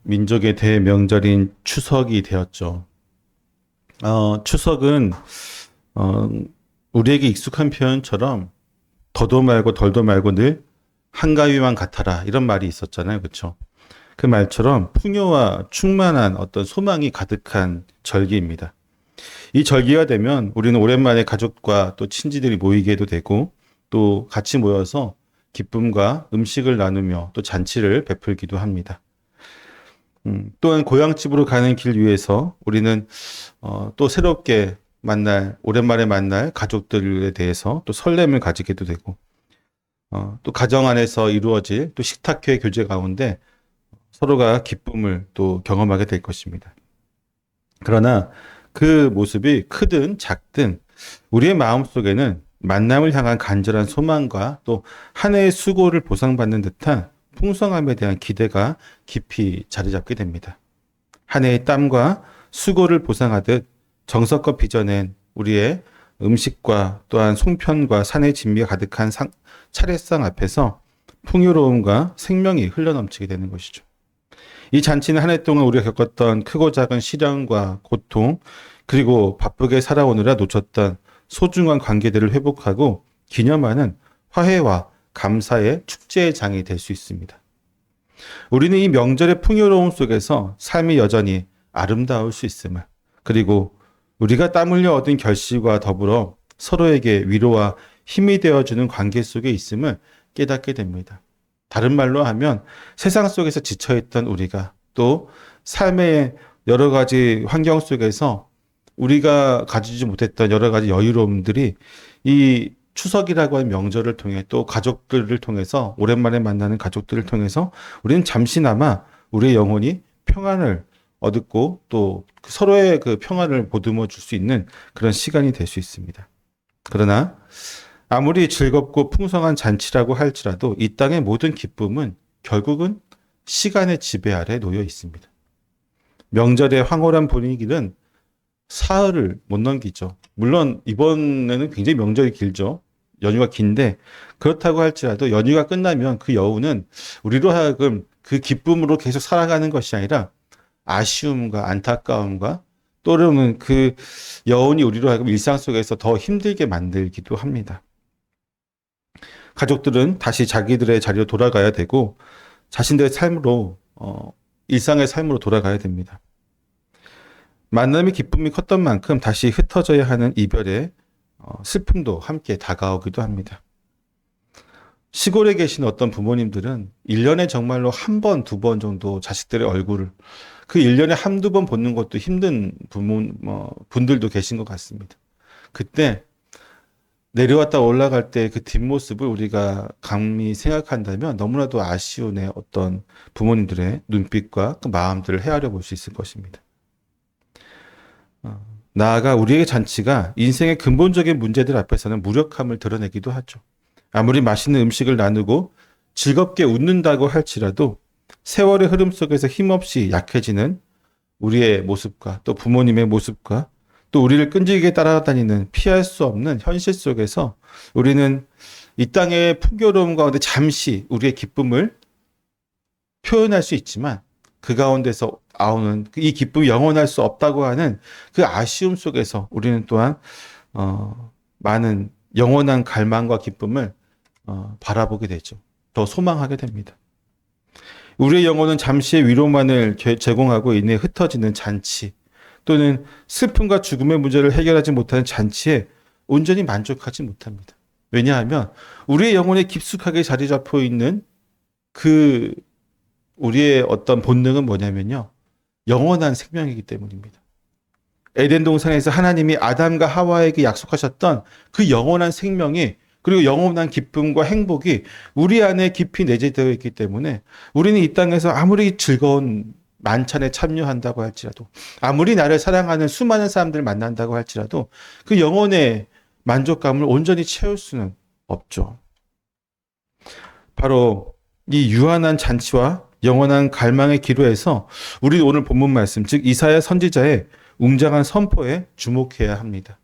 민족의 대명절인 추석이 되었죠. 추석은 어, 우리에게 익숙한 표현처럼 더도 말고 덜도 말고 늘 한가위만 같아라 이런 말이 있었잖아요. 그렇죠? 그 말처럼 풍요와 충만한 어떤 소망이 가득한 절기입니다. 이 절기가 되면 우리는 오랜만에 가족과 또 친지들이 모이게도 되고 또 같이 모여서 기쁨과 음식을 나누며 또 잔치를 베풀기도 합니다. 또한 고향집으로 가는 길 위에서 우리는 또 새롭게 오랜만에 만날 가족들에 대해서 또 설렘을 가지게도 되고, 또 가정 안에서 이루어질 또 식탁회 교제 가운데 서로가 기쁨을 또 경험하게 될 것입니다. 그러나 그 모습이 크든 작든 우리의 마음속에는 만남을 향한 간절한 소망과 또 한 해의 수고를 보상받는 듯한 풍성함에 대한 기대가 깊이 자리 잡게 됩니다. 한 해의 땀과 수고를 보상하듯 정성껏 빚어낸 우리의 음식과 또한 송편과 산의 진미가 가득한 차례상 앞에서 풍요로움과 생명이 흘러넘치게 되는 것이죠. 이 잔치는 한 해 동안 우리가 겪었던 크고 작은 시련과 고통, 그리고 바쁘게 살아오느라 놓쳤던 소중한 관계들을 회복하고 기념하는 화해와 감사의 축제의 장이 될 수 있습니다. 우리는 이 명절의 풍요로움 속에서 삶이 여전히 아름다울 수 있음을, 그리고 우리가 땀 흘려 얻은 결실과 더불어 서로에게 위로와 힘이 되어주는 관계 속에 있음을 깨닫게 됩니다. 다른 말로 하면 세상 속에서 지쳐있던 우리가 또 삶의 여러 가지 환경 속에서 우리가 가지지 못했던 여러 가지 여유로움들이 이 추석이라고 하는 명절을 통해 또 가족들을 통해서 오랜만에 만나는 가족들을 통해서 우리는 잠시나마 우리의 영혼이 평안을 얻고 또 서로의 그 평안을 보듬어 줄 수 있는 그런 시간이 될 수 있습니다. 그러나 아무리 즐겁고 풍성한 잔치라고 할지라도 이 땅의 모든 기쁨은 결국은 시간의 지배 아래 놓여 있습니다. 명절의 황홀한 분위기는 사흘을 못 넘기죠. 물론 이번에는 굉장히 명절이 길죠. 연휴가 긴데 그렇다고 할지라도 연휴가 끝나면 그 여우는 우리로 하여금 그 기쁨으로 계속 살아가는 것이 아니라 아쉬움과 안타까움과 또는 그 여운이 우리로 하여금 일상 속에서 더 힘들게 만들기도 합니다. 가족들은 다시 자기들의 자리로 돌아가야 되고 자신들의 삶으로 일상의 삶으로 돌아가야 됩니다. 만남의 기쁨이 컸던 만큼 다시 흩어져야 하는 이별의 슬픔도 함께 다가오기도 합니다. 시골에 계신 어떤 부모님들은 1년에 정말로 한 번, 두 번 정도 자식들의 얼굴을 그 1년에 한두 번 보는 것도 힘든 분들도 계신 것 같습니다. 그때 내려왔다 올라갈 때 그 뒷모습을 우리가 감히 생각한다면 너무나도 아쉬운 어떤 부모님들의 눈빛과 그 마음들을 헤아려 볼 수 있을 것입니다. 나아가 우리의 잔치가 인생의 근본적인 문제들 앞에서는 무력함을 드러내기도 하죠. 아무리 맛있는 음식을 나누고 즐겁게 웃는다고 할지라도 세월의 흐름 속에서 힘없이 약해지는 우리의 모습과 또 부모님의 모습과 또 우리를 끈질기게 따라다니는 피할 수 없는 현실 속에서 우리는 이 땅의 풍요로움 가운데 잠시 우리의 기쁨을 표현할 수 있지만 그 가운데서 아우는 이 기쁨이 영원할 수 없다고 하는 그 아쉬움 속에서 우리는 또한 많은 영원한 갈망과 기쁨을 바라보게 되죠. 더 소망하게 됩니다. 우리의 영혼은 잠시의 위로만을 제공하고 이내 흩어지는 잔치 또는 슬픔과 죽음의 문제를 해결하지 못하는 잔치에 온전히 만족하지 못합니다. 왜냐하면 우리의 영혼에 깊숙하게 자리 잡혀 있는 그 우리의 어떤 본능은 뭐냐면요. 영원한 생명이기 때문입니다. 에덴 동산에서 하나님이 아담과 하와에게 약속하셨던 그 영원한 생명이 그리고 영원한 기쁨과 행복이 우리 안에 깊이 내재되어 있기 때문에 우리는 이 땅에서 아무리 즐거운 만찬에 참여한다고 할지라도 아무리 나를 사랑하는 수많은 사람들을 만난다고 할지라도 그 영혼의 만족감을 온전히 채울 수는 없죠. 바로 이 유한한 잔치와 영원한 갈망의 기로에서 우리 오늘 본문 말씀 즉 이사야 선지자의 웅장한 선포에 주목해야 합니다.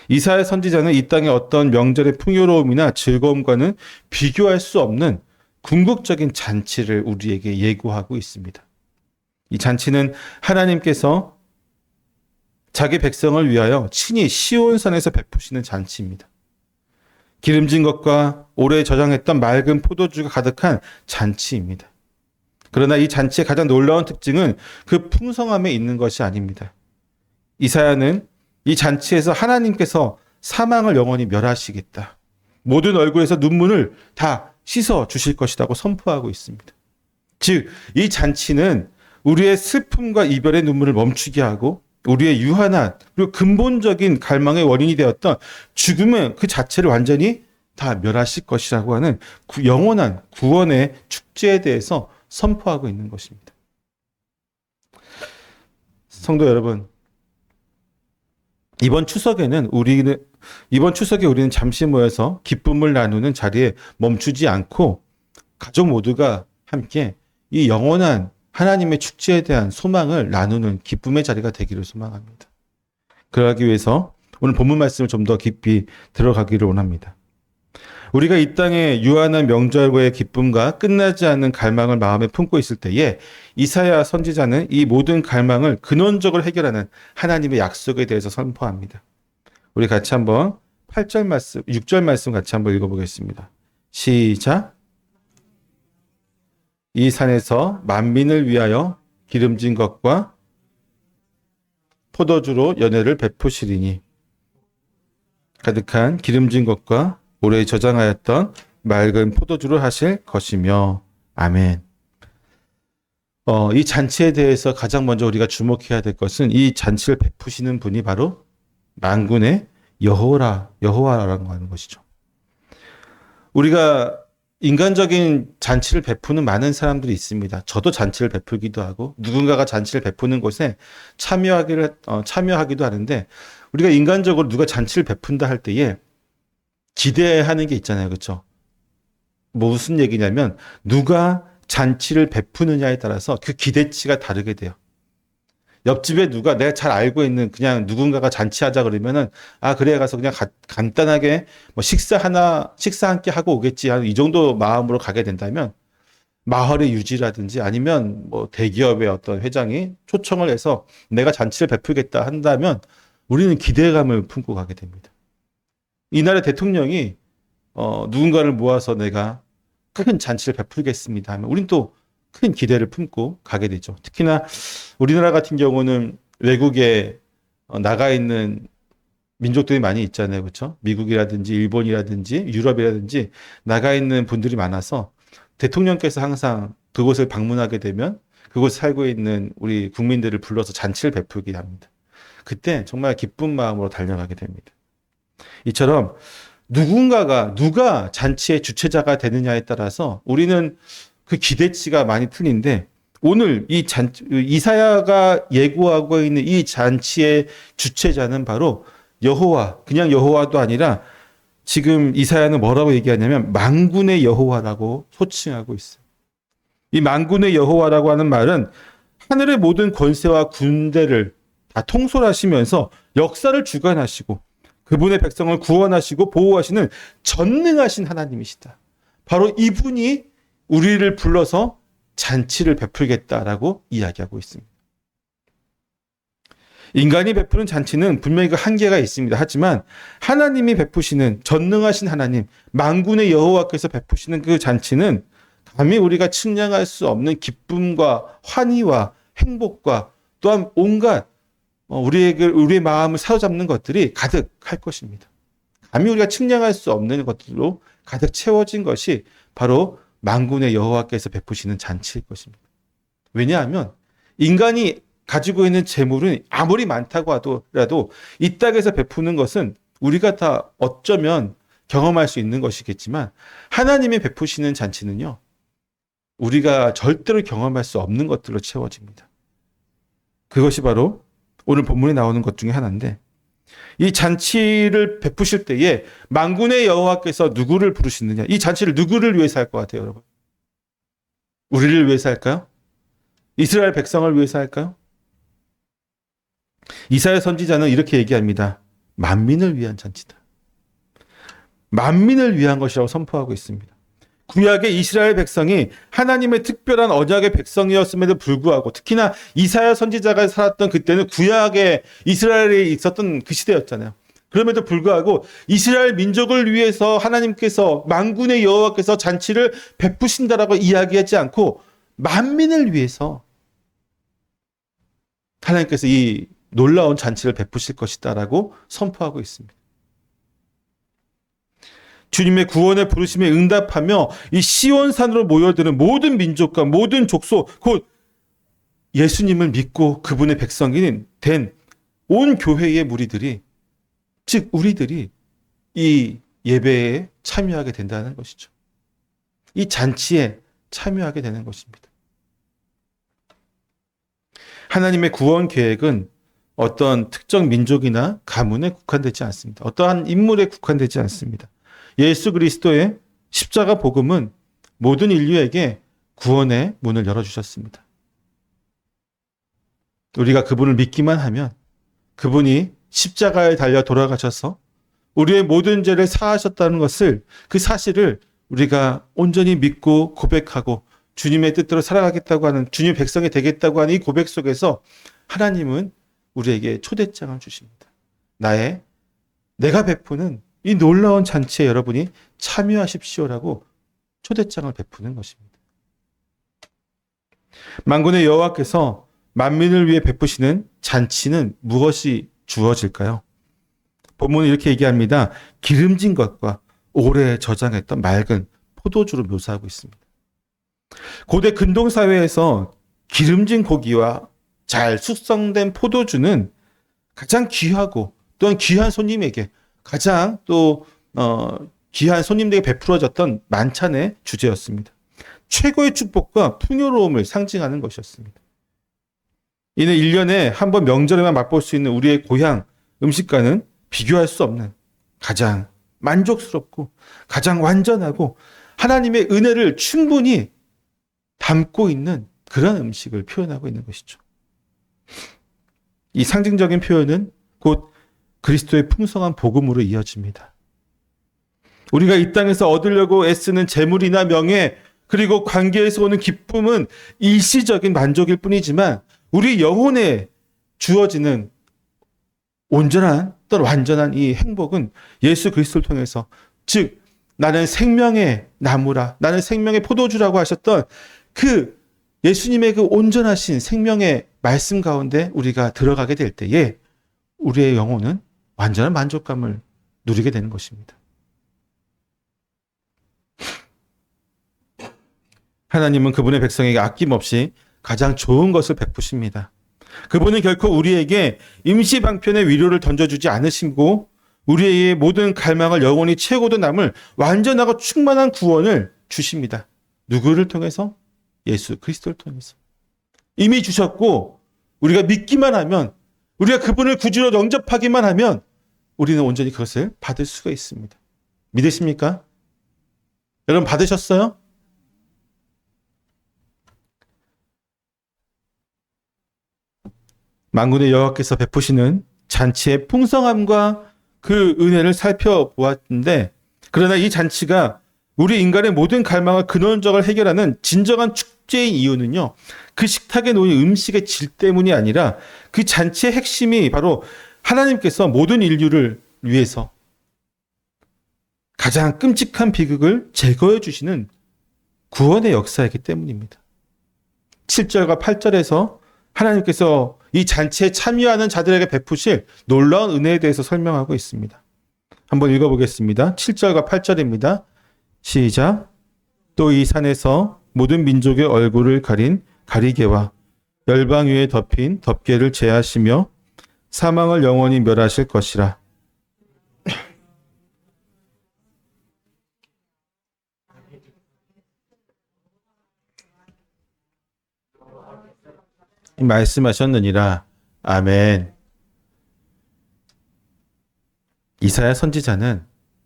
이사야 선지자는 이 땅의 어떤 명절의 풍요로움이나 즐거움과는 비교할 수 없는 궁극적인 잔치를 우리에게 예고하고 있습니다. 이 잔치는 하나님께서 자기 백성을 위하여 친히 시온산에서 베푸시는 잔치입니다. 기름진 것과 오래 저장했던 맑은 포도주가 가득한 잔치입니다. 그러나 이 잔치의 가장 놀라운 특징은 그 풍성함에 있는 것이 아닙니다. 이사야는 이 잔치에서 하나님께서 사망을 영원히 멸하시겠다. 모든 얼굴에서 눈물을 다 씻어 주실 것이라고 선포하고 있습니다. 즉, 이 잔치는 우리의 슬픔과 이별의 눈물을 멈추게 하고 우리의 유한한 그리고 근본적인 갈망의 원인이 되었던 죽음의 그 자체를 완전히 다 멸하실 것이라고 하는 영원한 구원의 축제에 대해서 선포하고 있는 것입니다. 성도 여러분, 이번 추석에 우리는 잠시 모여서 기쁨을 나누는 자리에 멈추지 않고 가족 모두가 함께 이 영원한 하나님의 축제에 대한 소망을 나누는 기쁨의 자리가 되기를 소망합니다. 그러기 위해서 오늘 본문 말씀을 좀 더 깊이 들어가기를 원합니다. 우리가 이 땅의 유한한 명절과의 기쁨과 끝나지 않는 갈망을 마음에 품고 있을 때에 이사야 선지자는 이 모든 갈망을 근원적으로 해결하는 하나님의 약속에 대해서 선포합니다. 우리 같이 한번 8절 말씀, 6절 말씀 같이 한번 읽어보겠습니다. 시작. 이 산에서 만민을 위하여 기름진 것과 포도주로 연회를 베푸시리니 가득한 기름진 것과 오래 저장하였던 맑은 포도주로 하실 것이며 아멘. 이 잔치에 대해서 가장 먼저 우리가 주목해야 될 것은 이 잔치를 베푸시는 분이 바로 만군의 여호와라는 거 하는 것이죠. 우리가 인간적인 잔치를 베푸는 많은 사람들이 있습니다. 저도 잔치를 베풀기도 하고 누군가가 잔치를 베푸는 곳에 참여하기도 하는데 우리가 인간적으로 누가 잔치를 베푼다 할 때에 기대하는 게 있잖아요. 그렇죠? 무슨 얘기냐면 누가 잔치를 베푸느냐에 따라서 그 기대치가 다르게 돼요. 옆집에 누가 내가 잘 알고 있는 그냥 누군가가 잔치하자 그러면은 그래 가서 그냥 간단하게 뭐 식사 함께 하고 오겠지 하는 이 정도 마음으로 가게 된다면 마을의 유지라든지 아니면 뭐 대기업의 어떤 회장이 초청을 해서 내가 잔치를 베풀겠다 한다면 우리는 기대감을 품고 가게 됩니다. 이날의 대통령이 누군가를 모아서 내가 큰 잔치를 베풀겠습니다 하면 우린 또 큰 기대를 품고 가게 되죠. 특히나 우리나라 같은 경우는 외국에 나가 있는 민족들이 많이 있잖아요. 그렇죠? 미국이라든지 일본이라든지 유럽이라든지 나가 있는 분들이 많아서 대통령께서 항상 그곳을 방문하게 되면 그곳에 살고 있는 우리 국민들을 불러서 잔치를 베풀게 합니다. 그때 정말 기쁜 마음으로 달려가게 됩니다. 이처럼 누가 잔치의 주체자가 되느냐에 따라서 우리는 그 기대치가 많이 틀린데 오늘 이사야가 예고하고 있는 이 잔치의 주체자는 바로 여호와, 그냥 여호와도 아니라 지금 이사야는 뭐라고 얘기하냐면 만군의 여호와라고 호칭하고 있어요. 이 만군의 여호와라고 하는 말은 하늘의 모든 권세와 군대를 다 통솔하시면서 역사를 주관하시고 그분의 백성을 구원하시고 보호하시는 전능하신 하나님이시다. 바로 이분이 우리를 불러서 잔치를 베풀겠다라고 이야기하고 있습니다. 인간이 베푸는 잔치는 분명히 그 한계가 있습니다. 하지만 하나님이 베푸시는 전능하신 하나님, 만군의 여호와께서 베푸시는 그 잔치는 감히 우리가 측량할 수 없는 기쁨과 환희와 행복과 또한 온갖 우리의 마음을 사로잡는 것들이 가득할 것입니다. 감히 우리가 측량할 수 없는 것들로 가득 채워진 것이 바로 만군의 여호와께서 베푸시는 잔치일 것입니다. 왜냐하면 인간이 가지고 있는 재물은 아무리 많다고 하더라도 이 땅에서 베푸는 것은 우리가 다 어쩌면 경험할 수 있는 것이겠지만 하나님이 베푸시는 잔치는요. 우리가 절대로 경험할 수 없는 것들로 채워집니다. 그것이 바로 오늘 본문에 나오는 것 중에 하나인데 이 잔치를 베푸실 때에 만군의 여호와께서 누구를 부르시느냐? 이 잔치를 누구를 위해서 할 것 같아요, 여러분? 우리를 위해서 할까요? 이스라엘 백성을 위해서 할까요? 이사야 선지자는 이렇게 얘기합니다. 만민을 위한 잔치다. 만민을 위한 것이라고 선포하고 있습니다. 구약의 이스라엘 백성이 하나님의 특별한 언약의 백성이었음에도 불구하고 특히나 이사야 선지자가 살았던 그때는 구약의 이스라엘에 있었던 그 시대였잖아요. 그럼에도 불구하고 이스라엘 민족을 위해서 하나님께서 만군의 여호와께서 잔치를 베푸신다라고 이야기하지 않고 만민을 위해서 하나님께서 이 놀라운 잔치를 베푸실 것이다라고 선포하고 있습니다. 주님의 구원의 부르심에 응답하며 이 시온산으로 모여드는 모든 민족과 모든 족속, 곧 예수님을 믿고 그분의 백성이 된 온 교회의 무리들이, 즉 우리들이 이 예배에 참여하게 된다는 것이죠. 이 잔치에 참여하게 되는 것입니다. 하나님의 구원 계획은 어떤 특정 민족이나 가문에 국한되지 않습니다. 어떠한 인물에 국한되지 않습니다. 예수 그리스도의 십자가 복음은 모든 인류에게 구원의 문을 열어주셨습니다. 우리가 그분을 믿기만 하면 그분이 십자가에 달려 돌아가셔서 우리의 모든 죄를 사하셨다는 것을, 그 사실을 우리가 온전히 믿고 고백하고 주님의 뜻대로 살아가겠다고 하는, 주님의 백성이 되겠다고 하는 이 고백 속에서 하나님은 우리에게 초대장을 주십니다. 내가 베푸는 이 놀라운 잔치에 여러분이 참여하십시오라고 초대장을 베푸는 것입니다. 만군의 여호와께서 만민을 위해 베푸시는 잔치는 무엇이 주어질까요? 본문은 이렇게 얘기합니다. 기름진 것과 오래 저장했던 맑은 포도주로 묘사하고 있습니다. 고대 근동사회에서 기름진 고기와 잘 숙성된 포도주는 가장 귀하고 또한 귀한 손님에게 가장 귀한 손님들에게 베풀어졌던 만찬의 주제였습니다. 최고의 축복과 풍요로움을 상징하는 것이었습니다. 이는 1년에 한 번 명절에만 맛볼 수 있는 우리의 고향 음식과는 비교할 수 없는 가장 만족스럽고 가장 완전하고 하나님의 은혜를 충분히 담고 있는 그런 음식을 표현하고 있는 것이죠. 이 상징적인 표현은 곧 그리스도의 풍성한 복음으로 이어집니다. 우리가 이 땅에서 얻으려고 애쓰는 재물이나 명예, 그리고 관계에서 오는 기쁨은 일시적인 만족일 뿐이지만 우리 영혼에 주어지는 온전한 또는 완전한 이 행복은 예수 그리스도를 통해서, 즉 나는 생명의 나무라, 나는 생명의 포도주라고 하셨던 그 예수님의 그 온전하신 생명의 말씀 가운데 우리가 들어가게 될 때에 우리의 영혼은 완전한 만족감을 누리게 되는 것입니다. 하나님은 그분의 백성에게 아낌없이 가장 좋은 것을 베푸십니다. 그분은 결코 우리에게 임시방편의 위로를 던져주지 않으시고 우리의 모든 갈망을 영원히 채우고도 남을 완전하고 충만한 구원을 주십니다. 누구를 통해서? 예수 그리스도를 통해서. 이미 주셨고 우리가 믿기만 하면, 우리가 그분을 구주로 영접하기만 하면 우리는 온전히 그것을 받을 수가 있습니다. 믿으십니까? 여러분 받으셨어요? 만군의 여호와께서 베푸시는 잔치의 풍성함과 그 은혜를 살펴보았는데, 그러나 이 잔치가 우리 인간의 모든 갈망을 근원적으로 해결하는 진정한 축제의 이유는요, 그 식탁에 놓인 음식의 질 때문이 아니라 그 잔치의 핵심이 바로 하나님께서 모든 인류를 위해서 가장 끔찍한 비극을 제거해 주시는 구원의 역사이기 때문입니다. 7절과 8절에서 하나님께서 이 잔치에 참여하는 자들에게 베푸실 놀라운 은혜에 대해서 설명하고 있습니다. 한번 읽어보겠습니다. 7절과 8절입니다. 시작. 또 이 산에서 모든 민족의 얼굴을 가린 가리개와 열방 위에 덮인 덮개를 제하시며 사망을 영원히 멸하실 것이라. 말씀하셨느니라. 아멘. 이사야 선지자는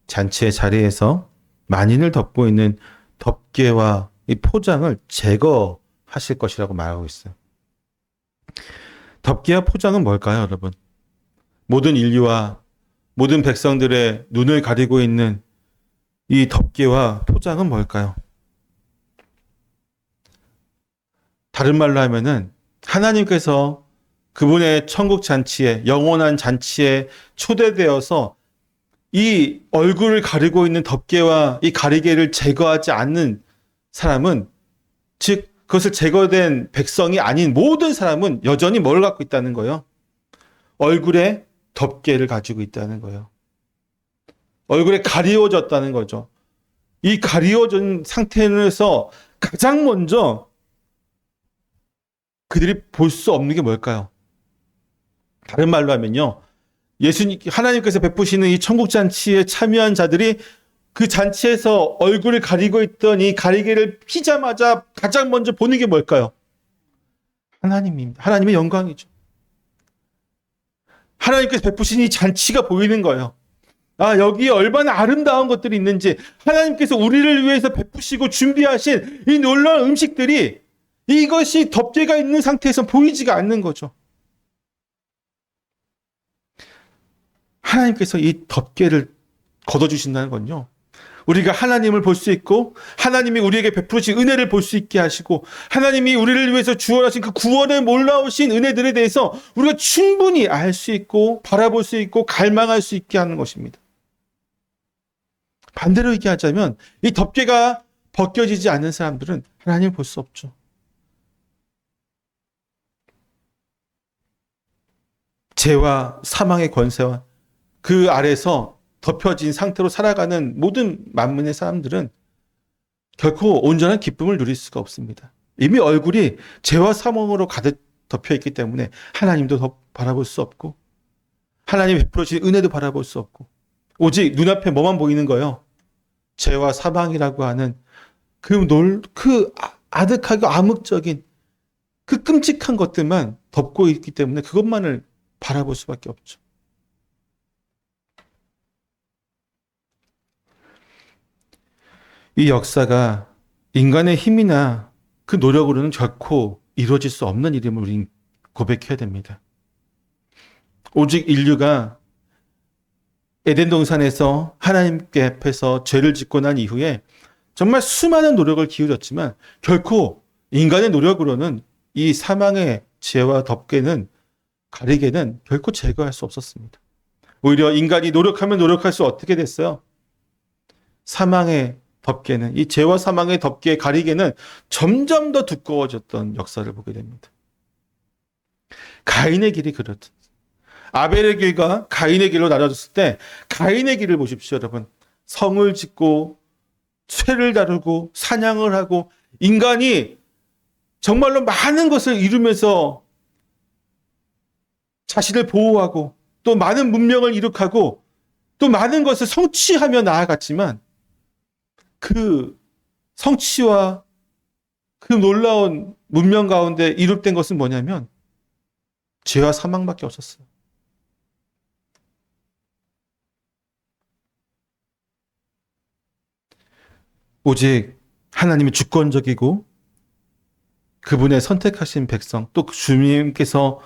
잔치의 자리에서 만인을 덮고 있는 덮개와 이 포장을 제거하실 것이라고 말하고 있어요. 덮개와 포장은 뭘까요, 여러분? 모든 인류와 모든 백성들의 눈을 가리고 있는 이 덮개와 포장은 뭘까요? 다른 말로 하면은 하나님께서 그분의 천국 잔치에, 영원한 잔치에 초대되어서 이 얼굴을 가리고 있는 덮개와 이 가리개를 제거하지 않는 사람은, 즉 그것을 제거된 백성이 아닌 모든 사람은 여전히 뭘 갖고 있다는 거예요? 얼굴에 덮개를 가지고 있다는 거예요. 얼굴에 가리워졌다는 거죠. 이 가리워진 상태에서 가장 먼저 그들이 볼 수 없는 게 뭘까요? 다른 말로 하면요, 하나님께서 베푸시는 이 천국 잔치에 참여한 자들이 그 잔치에서 얼굴을 가리고 있던 이 가리개를 피자마자 가장 먼저 보는 게 뭘까요? 하나님입니다. 하나님의 영광이죠. 하나님께서 베푸신 이 잔치가 보이는 거예요. 아, 여기에 얼마나 아름다운 것들이 있는지, 하나님께서 우리를 위해서 베푸시고 준비하신 이 놀라운 음식들이 이것이 덮개가 있는 상태에서 보이지가 않는 거죠. 하나님께서 이 덮개를 걷어주신다는 건요, 우리가 하나님을 볼 수 있고 하나님이 우리에게 베푸신 은혜를 볼 수 있게 하시고 하나님이 우리를 위해서 주원하신 그 구원에 몰라오신 은혜들에 대해서 우리가 충분히 알 수 있고 바라볼 수 있고 갈망할 수 있게 하는 것입니다. 반대로 얘기하자면 이 덮개가 벗겨지지 않는 사람들은 하나님을 볼 수 없죠. 죄와 사망의 권세와 그 아래서 덮여진 상태로 살아가는 모든 만민의 사람들은 결코 온전한 기쁨을 누릴 수가 없습니다. 이미 얼굴이 죄와 사망으로 가득 덮여 있기 때문에 하나님도 더 바라볼 수 없고 하나님이 베풀어주신 은혜도 바라볼 수 없고 오직 눈앞에 뭐만 보이는 거예요? 죄와 사망이라고 하는 그 아득하고 암흑적인 그 끔찍한 것들만 덮고 있기 때문에 그것만을 바라볼 수밖에 없죠. 이 역사가 인간의 힘이나 그 노력으로는 결코 이루어질 수 없는 일임을 우리는 고백해야 됩니다. 오직 인류가 에덴 동산에서 하나님께 앞에서 죄를 짓고 난 이후에 정말 수많은 노력을 기울였지만 결코 인간의 노력으로는 이 사망의 죄와 덮개는 가리개는 결코 제거할 수 없었습니다. 오히려 인간이 노력하면 노력할수록 어떻게 됐어요? 사망의 덮개는, 이 죄와 사망의 덮개의 가리개는 점점 더 두꺼워졌던 역사를 보게 됩니다. 가인의 길이 그렇듯 아벨의 길과 가인의 길로 나눠졌을 때 가인의 길을 보십시오, 여러분. 성을 짓고 쇠를 다루고 사냥을 하고 인간이 정말로 많은 것을 이루면서 자신을 보호하고 또 많은 문명을 이룩하고 또 많은 것을 성취하며 나아갔지만 그 성취와 그 놀라운 문명 가운데 이룩된 것은 뭐냐면 죄와 사망밖에 없었어요. 오직 하나님이 주권적이고 그분의 선택하신 백성 또 주님께서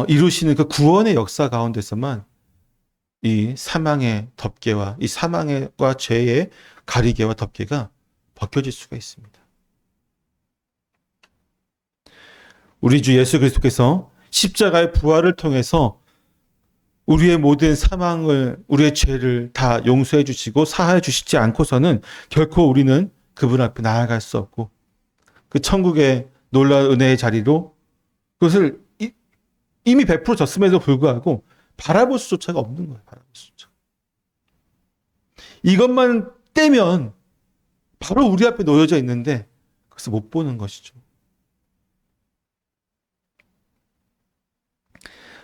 이루시는 그 구원의 역사 가운데서만 이 사망의 덮개와 이 사망과 죄의 가리개와 덮개가 벗겨질 수가 있습니다. 우리 주 예수 그리스도께서 십자가의 부활을 통해서 우리의 모든 사망을, 우리의 죄를 다 용서해 주시고 사하해 주시지 않고서는 결코 우리는 그분 앞에 나아갈 수 없고 그 천국의 놀라운 은혜의 자리로 그것을 이미 베풀어졌음에도 불구하고 바라볼 수조차가 없는 거예요. 바라볼 수조차. 이것만 떼면 바로 우리 앞에 놓여져 있는데 그것을 못 보는 것이죠.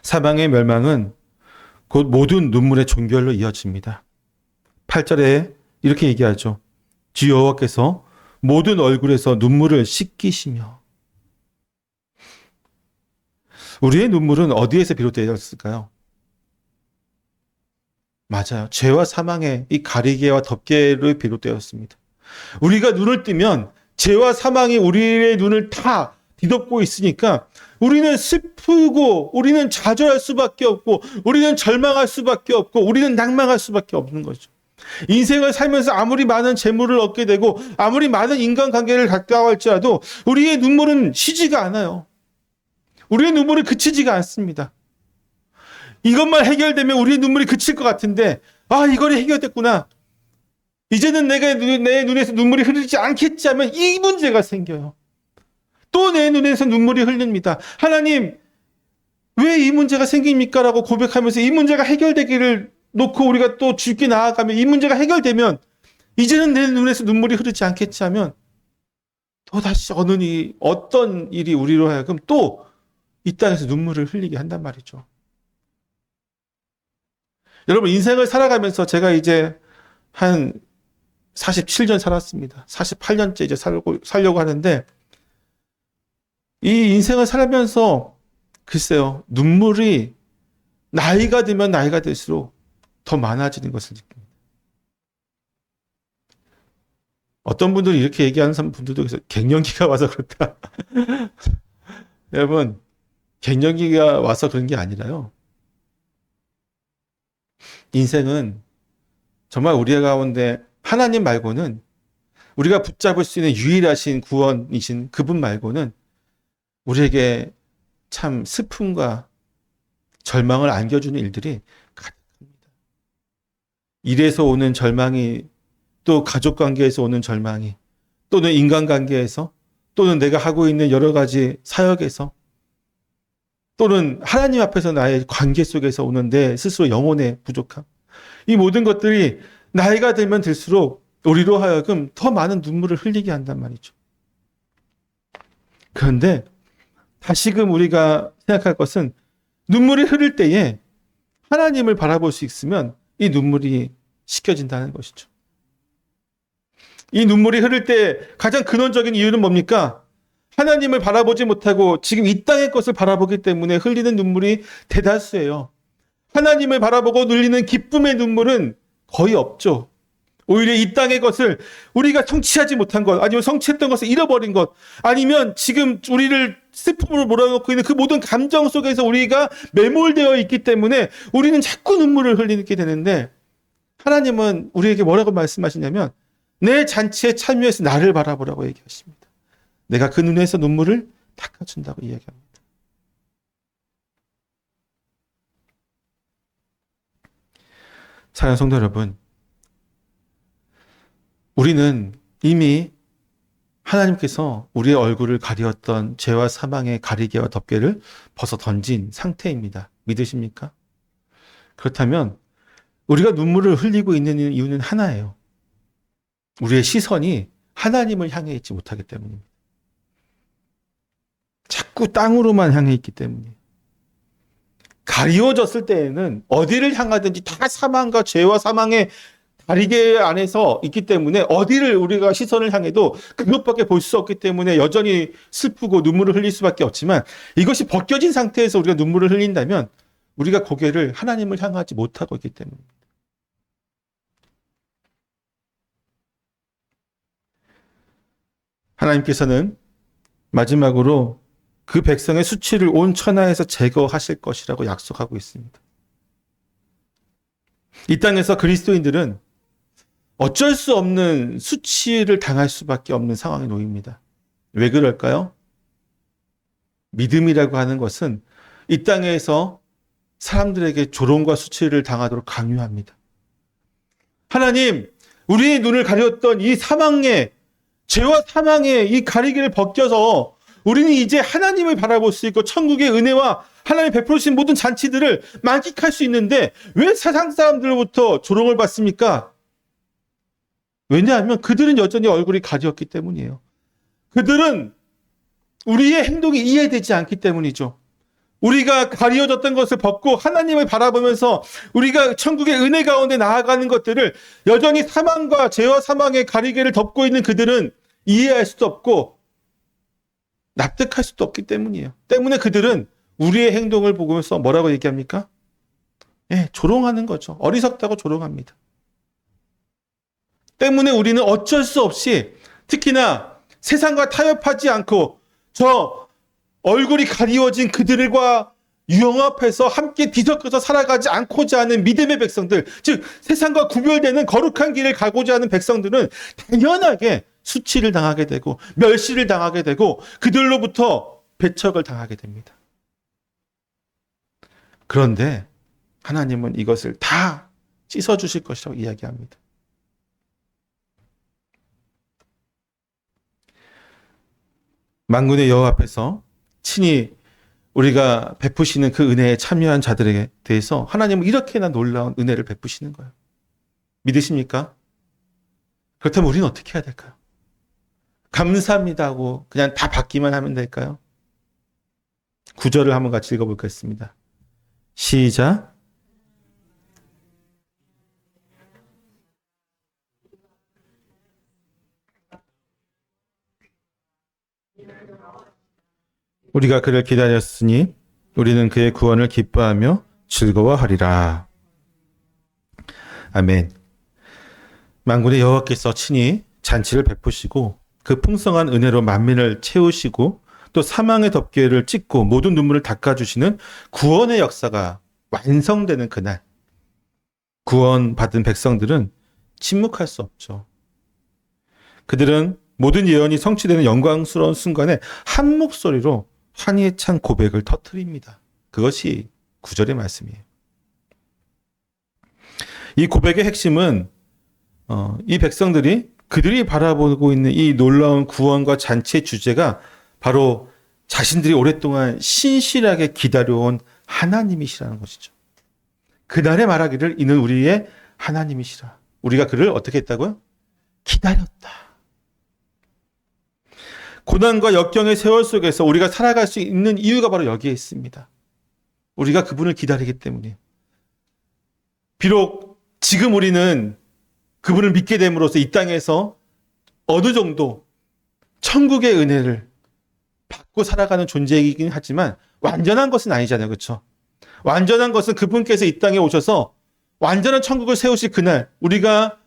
사망의 멸망은 곧 모든 눈물의 종결로 이어집니다. 8절에 이렇게 얘기하죠. 주 여호와께서 모든 얼굴에서 눈물을 씻기시며. 우리의 눈물은 어디에서 비롯되었을까요? 맞아요. 죄와 사망의 이 가리개와 덮개로 비롯되었습니다. 우리가 눈을 뜨면 죄와 사망이 우리의 눈을 다 뒤덮고 있으니까 우리는 슬프고 우리는 좌절할 수밖에 없고 우리는 절망할 수밖에 없고 우리는 낭망할 수밖에 없는 거죠. 인생을 살면서 아무리 많은 재물을 얻게 되고 아무리 많은 인간관계를 가까워할지라도 우리의 눈물은 쉬지가 않아요. 우리의 눈물이 그치지가 않습니다. 이것만 해결되면 우리의 눈물이 그칠 것 같은데 이거리 해결됐구나. 이제는 내 눈에서 눈물이 흐르지 않겠지 하면 이 문제가 생겨요. 또 내 눈에서 눈물이 흘립니다. 하나님, 왜 이 문제가 생깁니까? 라고 고백하면서 이 문제가 해결되기를 놓고 우리가 또 주께 나아가면 이 문제가 해결되면 이제는 내 눈에서 눈물이 흐르지 않겠지 하면 또 다시 어떤 일이 우리로 하여금 또 이 땅에서 눈물을 흘리게 한단 말이죠. 여러분, 인생을 살아가면서 제가 이제 한 47년 살았습니다. 48년째 이제 살려고 하는데 이 인생을 살면서 글쎄요, 눈물이 나이가 들면 나이가 들수록 더 많아지는 것을 느낍니다. 어떤 분들이 이렇게 얘기하는 분들도 계세요. 갱년기가 와서 그렇다. 여러분, 갱년기가 와서 그런 게 아니라요. 인생은 정말 우리 가운데 하나님 말고는 우리가 붙잡을 수 있는 유일하신 구원이신 그분 말고는 우리에게 참 슬픔과 절망을 안겨주는 일들이 가득합니다. 일에서 오는 절망이, 또 가족관계에서 오는 절망이, 또는 인간관계에서, 또는 내가 하고 있는 여러 가지 사역에서, 또는 하나님 앞에서 나의 관계 속에서 오는 내 스스로 영혼의 부족함. 이 모든 것들이 나이가 들면 들수록 우리로 하여금 더 많은 눈물을 흘리게 한단 말이죠. 그런데 다시금 우리가 생각할 것은 눈물이 흐를 때에 하나님을 바라볼 수 있으면 이 눈물이 씻겨진다는 것이죠. 이 눈물이 흐를 때 가장 근원적인 이유는 뭡니까? 하나님을 바라보지 못하고 지금 이 땅의 것을 바라보기 때문에 흘리는 눈물이 대다수예요. 하나님을 바라보고 흘리는 기쁨의 눈물은 거의 없죠. 오히려 이 땅의 것을 우리가 성취하지 못한 것, 아니면 성취했던 것을 잃어버린 것, 아니면 지금 우리를 슬픔으로 몰아넣고 있는 그 모든 감정 속에서 우리가 매몰되어 있기 때문에 우리는 자꾸 눈물을 흘리게 되는데, 하나님은 우리에게 뭐라고 말씀하시냐면 내 잔치에 참여해서 나를 바라보라고 얘기하십니다. 내가 그 눈에서 눈물을 닦아준다고 이야기합니다. 사랑하는 성도 여러분, 우리는 이미 하나님께서 우리의 얼굴을 가리었던 죄와 사망의 가리개와 덮개를 벗어 던진 상태입니다. 믿으십니까? 그렇다면 우리가 눈물을 흘리고 있는 이유는 하나예요. 우리의 시선이 하나님을 향해 있지 못하기 때문입니다. 자꾸 땅으로만 향해 있기 때문이에요. 가리워졌을 때에는 어디를 향하든지 다 사망과 죄와 사망의 가리개 안에서 있기 때문에 어디를 우리가 시선을 향해도 그것밖에 볼 수 없기 때문에 여전히 슬프고 눈물을 흘릴 수밖에 없지만, 이것이 벗겨진 상태에서 우리가 눈물을 흘린다면 우리가 고개를 하나님을 향하지 못하고 있기 때문입니다. 하나님께서는 마지막으로 그 백성의 수치를 온 천하에서 제거하실 것이라고 약속하고 있습니다. 이 땅에서 그리스도인들은 어쩔 수 없는 수치를 당할 수밖에 없는 상황에 놓입니다. 왜 그럴까요? 믿음이라고 하는 것은 이 땅에서 사람들에게 조롱과 수치를 당하도록 강요합니다. 하나님, 우리의 눈을 가렸던 이 사망의, 죄와 사망의 이 가리개를 벗겨서 우리는 이제 하나님을 바라볼 수 있고 천국의 은혜와 하나님 베풀으신 모든 잔치들을 만끽할 수 있는데 왜 세상 사람들로부터 조롱을 받습니까? 왜냐하면 그들은 여전히 얼굴이 가렸기 때문이에요. 그들은 우리의 행동이 이해되지 않기 때문이죠. 우리가 가리워졌던 것을 벗고 하나님을 바라보면서 우리가 천국의 은혜 가운데 나아가는 것들을 여전히 사망과 죄와 사망의 가리개를 덮고 있는 그들은 이해할 수도 없고 납득할 수도 없기 때문이에요. 때문에 그들은 우리의 행동을 보면서 뭐라고 얘기합니까? 조롱하는 거죠. 어리석다고 조롱합니다. 때문에 우리는 어쩔 수 없이 특히나 세상과 타협하지 않고 저 얼굴이 가리워진 그들과 융합해서 함께 뒤섞여서 살아가지 않고자 하는 믿음의 백성들, 즉 세상과 구별되는 거룩한 길을 가고자 하는 백성들은 당연하게 수치를 당하게 되고 멸시를 당하게 되고 그들로부터 배척을 당하게 됩니다. 그런데 하나님은 이것을 다 씻어주실 것이라고 이야기합니다. 만군의 여호와 앞에서 친히 우리가 베푸시는 그 은혜에 참여한 자들에 대해서 하나님은 이렇게나 놀라운 은혜를 베푸시는 거예요. 믿으십니까? 그렇다면 우리는 어떻게 해야 될까요? 감사합니다 하고 그냥 다 받기만 하면 될까요? 구절을 한번 같이 읽어보겠습니다. 시작. 우리가 그를 기다렸으니 우리는 그의 구원을 기뻐하며 즐거워하리라. 아멘. 만군의 여호와께서 친히 잔치를 베푸시고 그 풍성한 은혜로 만민을 채우시고 또 사망의 덮개를 찢고 모든 눈물을 닦아주시는 구원의 역사가 완성되는 그날, 구원받은 백성들은 침묵할 수 없죠. 그들은 모든 예언이 성취되는 영광스러운 순간에 한 목소리로 환희에 찬 고백을 터뜨립니다. 그것이 9절의 말씀이에요. 이 고백의 핵심은 이 백성들이 그들이 바라보고 있는 이 놀라운 구원과 잔치의 주제가 바로 자신들이 오랫동안 신실하게 기다려온 하나님이시라는 것이죠. 그날에 말하기를 이는 우리의 하나님이시라. 우리가 그를 어떻게 했다고요? 기다렸다. 고난과 역경의 세월 속에서 우리가 살아갈 수 있는 이유가 바로 여기에 있습니다. 우리가 그분을 기다리기 때문이에요. 비록 지금 우리는 그분을 믿게 됨으로써 이 땅에서 어느 정도 천국의 은혜를 받고 살아가는 존재이긴 하지만 완전한 것은 아니잖아요. 그렇죠? 완전한 것은 그분께서 이 땅에 오셔서 완전한 천국을 세우실 그날, 우리가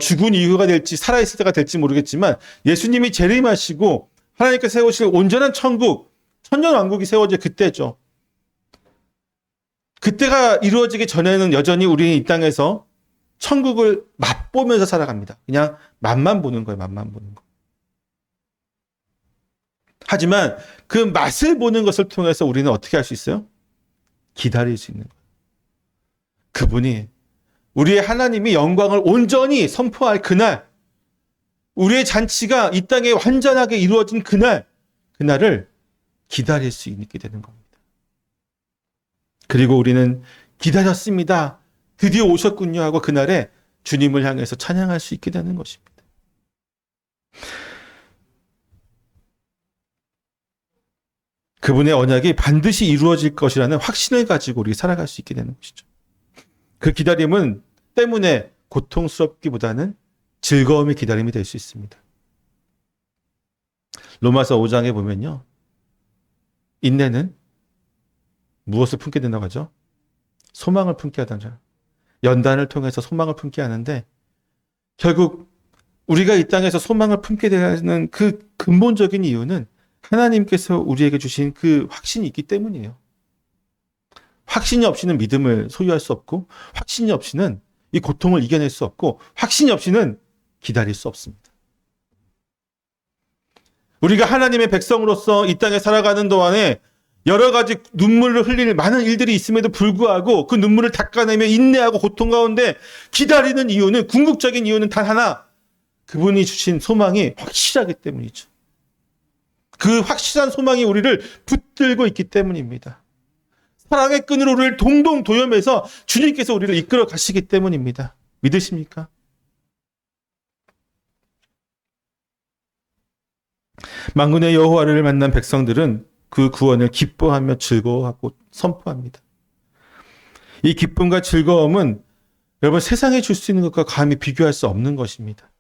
죽은 이유가 될지 살아있을 때가 될지 모르겠지만 예수님이 재림하시고 하나님께서 세우실 온전한 천국, 천년왕국이 세워질 그때죠. 그때가 이루어지기 전에는 여전히 우리는 이 땅에서 천국을 맛보면서 살아갑니다. 그냥 맛만 보는 거예요. 맛만 보는 거. 하지만 그 맛을 보는 것을 통해서 우리는 어떻게 할 수 있어요? 기다릴 수 있는 거예요. 그분이 우리의 하나님이 영광을 온전히 선포할 그날, 우리의 잔치가 이 땅에 완전하게 이루어진 그날을 기다릴 수 있게 되는 겁니다. 그리고 우리는 기다렸습니다. 드디어 오셨군요 하고 그날에 주님을 향해서 찬양할 수 있게 되는 것입니다. 그분의 언약이 반드시 이루어질 것이라는 확신을 가지고 우리 살아갈 수 있게 되는 것이죠. 그 기다림은 때문에 고통스럽기보다는 즐거움의 기다림이 될 수 있습니다. 로마서 5장에 보면요. 인내는 무엇을 품게 된다고 하죠? 소망을 품게 하다죠. 연단을 통해서 소망을 품게 하는데 결국 우리가 이 땅에서 소망을 품게 되는 그 근본적인 이유는 하나님께서 우리에게 주신 그 확신이 있기 때문이에요. 확신이 없이는 믿음을 소유할 수 없고 확신이 없이는 이 고통을 이겨낼 수 없고 확신이 없이는 기다릴 수 없습니다. 우리가 하나님의 백성으로서 이 땅에 살아가는 동안에 여러 가지 눈물을 흘릴 많은 일들이 있음에도 불구하고 그 눈물을 닦아내며 인내하고 고통 가운데 기다리는 이유는, 궁극적인 이유는 단 하나, 그분이 주신 소망이 확실하기 때문이죠. 그 확실한 소망이 우리를 붙들고 있기 때문입니다. 사랑의 끈으로 우리를 동동 도염해서 주님께서 우리를 이끌어 가시기 때문입니다. 믿으십니까? 만군의 여호와를 만난 백성들은 그 구원을 기뻐하며 즐거워하고 선포합니다. 이 기쁨과 즐거움은 여러분 세상에 줄 수 있는 것과 감히 비교할 수 없는 것입니다.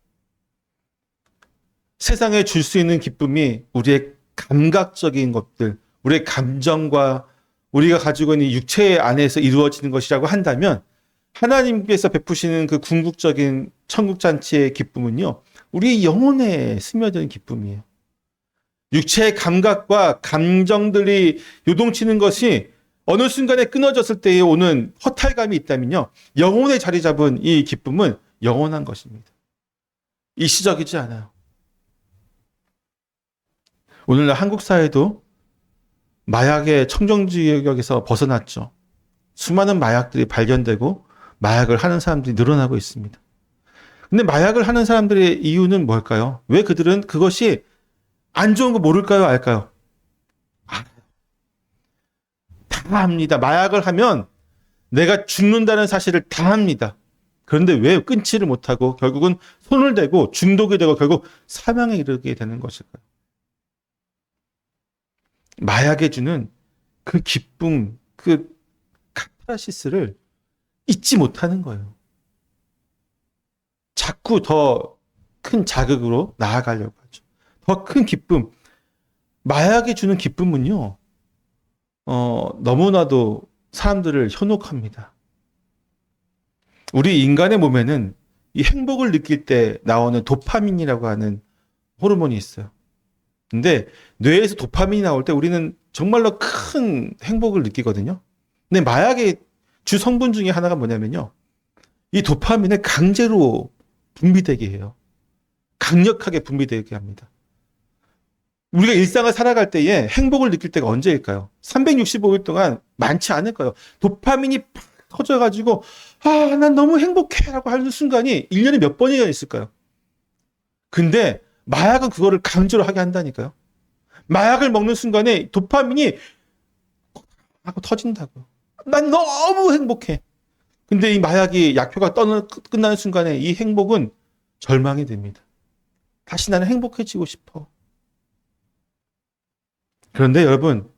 세상에 줄 수 있는 기쁨이 우리의 감각적인 것들, 우리의 감정과 우리가 가지고 있는 육체 안에서 이루어지는 것이라고 한다면 하나님께서 베푸시는 그 궁극적인 천국잔치의 기쁨은요, 우리 영혼에 스며드는 기쁨이에요. 육체의 감각과 감정들이 요동치는 것이 어느 순간에 끊어졌을 때에 오는 허탈감이 있다면요. 영혼에 자리 잡은 이 기쁨은 영원한 것입니다. 일시적이지 않아요. 오늘날 한국 사회도 마약의 청정지역에서 벗어났죠. 수많은 마약들이 발견되고 마약을 하는 사람들이 늘어나고 있습니다. 근데 마약을 하는 사람들의 이유는 뭘까요? 왜 그들은 그것이 안 좋은 거 모를까요? 알까요? 알아요. 다 압니다. 마약을 하면 내가 죽는다는 사실을 다 압니다. 그런데 왜 끊지를 못하고 결국은 손을 대고 중독이 되고 결국 사망에 이르게 되는 것일까요? 마약에 주는 그 기쁨, 그 카타르시스를 잊지 못하는 거예요. 자꾸 더 큰 자극으로 나아가려고 하죠. 더 큰 기쁨. 마약이 주는 기쁨은요, 너무나도 사람들을 현혹합니다. 우리 인간의 몸에는 이 행복을 느낄 때 나오는 도파민이라고 하는 호르몬이 있어요. 근데 뇌에서 도파민이 나올 때 우리는 정말로 큰 행복을 느끼거든요. 근데 마약의 주 성분 중에 하나가 뭐냐면요. 이 도파민을 강제로 분비되게 해요. 강력하게 분비되게 합니다. 우리가 일상을 살아갈 때에 행복을 느낄 때가 언제일까요? 365일 동안 많지 않을까요? 도파민이 팍 터져가지고 난 너무 행복해 라고 하는 순간이 1년에 몇 번이나 있을까요? 근데 마약은 그거를 강제로 하게 한다니까요. 마약을 먹는 순간에 도파민이 하고 터진다고요. 난 너무 행복해. 근데 이 마약이 약효가 끝나는 순간에 이 행복은 절망이 됩니다. 다시 나는 행복해지고 싶어. 그런데 여러분,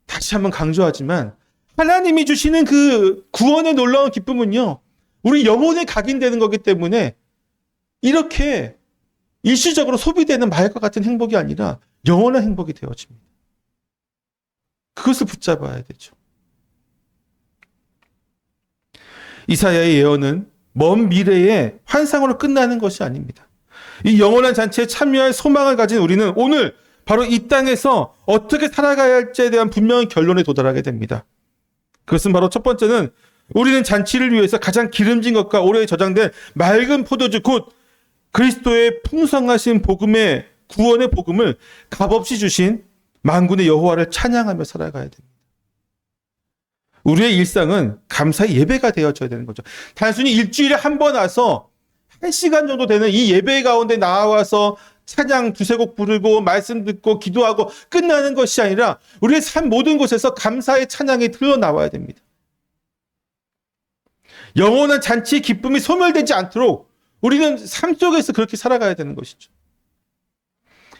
다시 한번 강조하지만 하나님이 주시는 그 구원의 놀라운 기쁨은요, 우리 영혼에 각인되는 거기 때문에 이렇게 일시적으로 소비되는 마약과 같은 행복이 아니라 영원한 행복이 되어집니다. 그것을 붙잡아야 되죠. 이사야의 예언은 먼 미래의 환상으로 끝나는 것이 아닙니다. 이 영원한 잔치에 참여할 소망을 가진 우리는 오늘 바로 이 땅에서 어떻게 살아가야 할지에 대한 분명한 결론에 도달하게 됩니다. 그것은 바로 첫 번째는 우리는 잔치를 위해서 가장 기름진 것과 오래 저장된 맑은 포도주 곧 그리스도의 풍성하신 복음의 구원의 복음을 값없이 주신 만군의 여호와를 찬양하며 살아가야 됩니다. 우리의 일상은 감사의 예배가 되어져야 되는 거죠. 단순히 일주일에 한 번 와서 1시간 정도 되는 이 예배 가운데 나와서 찬양 두세 곡 부르고 말씀 듣고 기도하고 끝나는 것이 아니라 우리의 삶 모든 곳에서 감사의 찬양이 흘러나와야 됩니다. 영원한 잔치의 기쁨이 소멸되지 않도록 우리는 삶 속에서 그렇게 살아가야 되는 것이죠.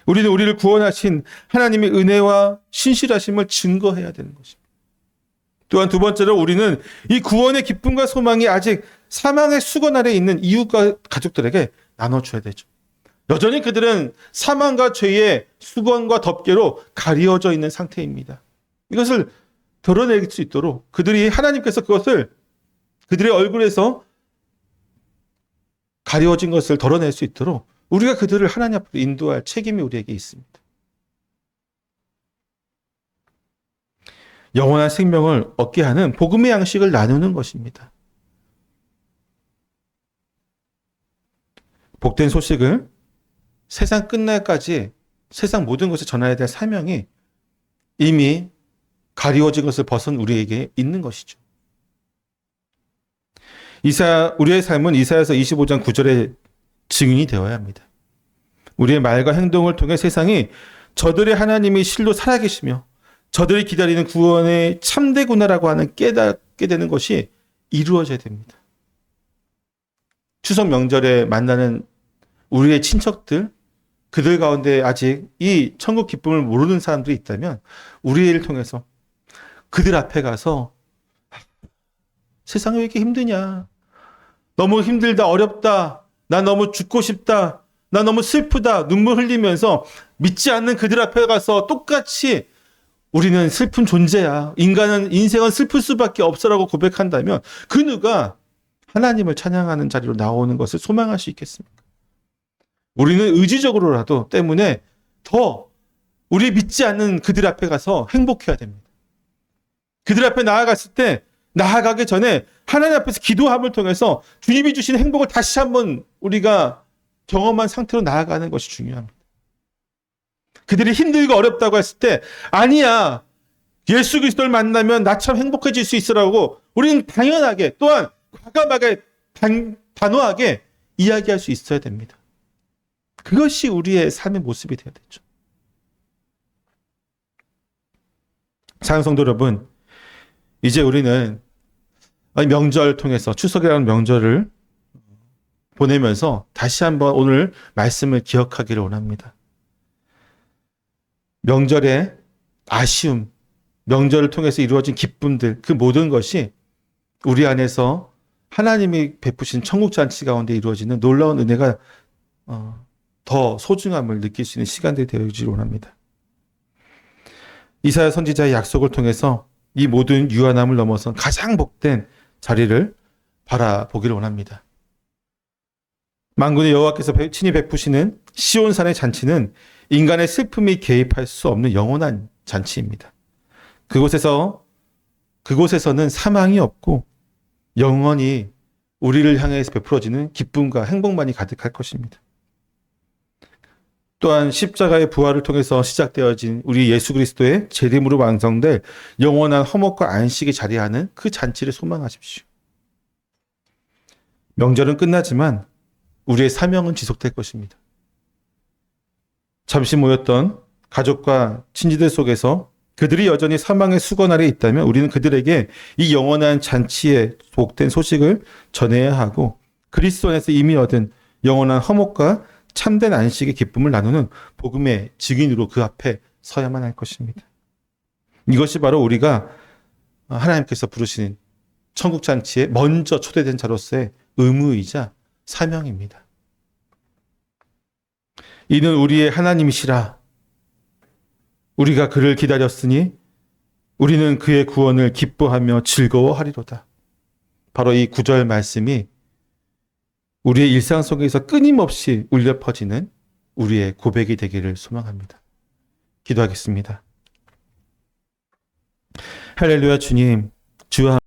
우리는 우리를 구원하신 하나님의 은혜와 신실하심을 증거해야 되는 것입니다. 또한 두 번째로 우리는 이 구원의 기쁨과 소망이 아직 사망의 수건 아래 있는 이웃과 가족들에게 나눠줘야 되죠. 여전히 그들은 사망과 죄의 수건과 덮개로 가리워져 있는 상태입니다. 이것을 드러낼 수 있도록 하나님께서 그것을 그들의 얼굴에서 가리워진 것을 덜어낼 수 있도록 우리가 그들을 하나님 앞으로 인도할 책임이 우리에게 있습니다. 영원한 생명을 얻게 하는 복음의 양식을 나누는 것입니다. 복된 소식을 세상 끝날까지 세상 모든 것에 전해야 될 사명이 이미 가리워진 것을 벗은 우리에게 있는 것이죠. 우리의 삶은 이사야서 25장 9절의 증인이 되어야 합니다. 우리의 말과 행동을 통해 세상이 저들의 하나님이 실로 살아계시며 저들이 기다리는 구원의 참되구나라고 하는 깨닫게 되는 것이 이루어져야 됩니다. 추석 명절에 만나는 우리의 친척들, 그들 가운데 아직 이 천국 기쁨을 모르는 사람들이 있다면 우리를 통해서 그들 앞에 가서 세상이 왜 이렇게 힘드냐? 너무 힘들다, 어렵다. 나 너무 죽고 싶다. 나 너무 슬프다. 눈물 흘리면서 믿지 않는 그들 앞에 가서 똑같이 우리는 슬픈 존재야. 인생은 슬플 수밖에 없어라고 고백한다면 그 누가 하나님을 찬양하는 자리로 나오는 것을 소망할 수 있겠습니까? 우리는 의지적으로라도 때문에 더 우리 믿지 않는 그들 앞에 가서 행복해야 됩니다. 그들 앞에 나아갔을 때 나아가기 전에 하나님 앞에서 기도함을 통해서 주님이 주신 행복을 다시 한번 우리가 경험한 상태로 나아가는 것이 중요합니다. 그들이 힘들고 어렵다고 했을 때 아니야. 예수 그리스도를 만나면 나처럼 행복해질 수 있으라고 우리는 당연하게 또한 과감하게 단호하게 이야기할 수 있어야 됩니다. 그것이 우리의 삶의 모습이 되어야 되죠. 사랑하는 성도 여러분, 이제 우리는 명절 통해서 추석이라는 명절을 보내면서 다시 한번 오늘 말씀을 기억하기를 원합니다. 명절의 아쉬움, 명절을 통해서 이루어진 기쁨들, 그 모든 것이 우리 안에서 하나님이 베푸신 천국잔치 가운데 이루어지는 놀라운 은혜가 더 소중함을 느낄 수 있는 시간들이 되어지기를 원합니다. 이사야 선지자의 약속을 통해서 이 모든 유한함을 넘어선 가장 복된 자리를 바라보기를 원합니다. 만군의 여호와께서 친히 베푸시는 시온산의 잔치는 인간의 슬픔이 개입할 수 없는 영원한 잔치입니다. 그곳에서는 사망이 없고 영원히 우리를 향해서 베풀어지는 기쁨과 행복만이 가득할 것입니다. 또한 십자가의 부활을 통해서 시작되어진 우리 예수 그리스도의 재림으로 완성될 영원한 화목과 안식이 자리하는 그 잔치를 소망하십시오. 명절은 끝나지만 우리의 사명은 지속될 것입니다. 잠시 모였던 가족과 친지들 속에서 그들이 여전히 사망의 수건 아래 있다면 우리는 그들에게 이 영원한 잔치의 복된 소식을 전해야 하고 그리스도 안에서 이미 얻은 영원한 화목과 참된 안식의 기쁨을 나누는 복음의 증인으로 그 앞에 서야만 할 것입니다. 이것이 바로 우리가 하나님께서 부르시는 천국잔치에 먼저 초대된 자로서의 의무이자 사명입니다. 이는 우리의 하나님이시라. 우리가 그를 기다렸으니 우리는 그의 구원을 기뻐하며 즐거워하리로다. 바로 이 구절 말씀이 우리의 일상 속에서 끊임없이 울려 퍼지는 우리의 고백이 되기를 소망합니다. 기도하겠습니다. 할렐루야 주님, 주와